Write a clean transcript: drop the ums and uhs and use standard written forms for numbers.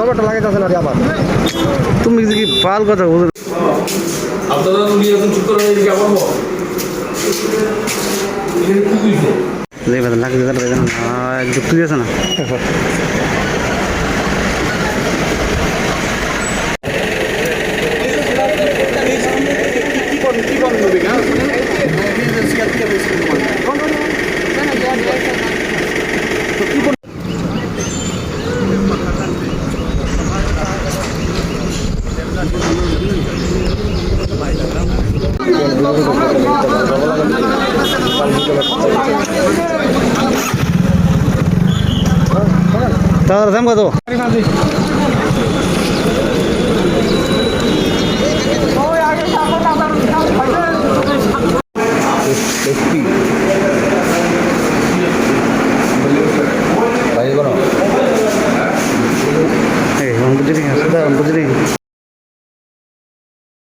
রবারটা লাগাইতে আছে না আবার তুমি কি পাল কথা বল আপনারা তুমি এখন চুপ করে এদিকে আবার এখানে কি হইছে যে বেতন লাগছে তার বেতন যুক্তি দিয়েছে না তার দাম কত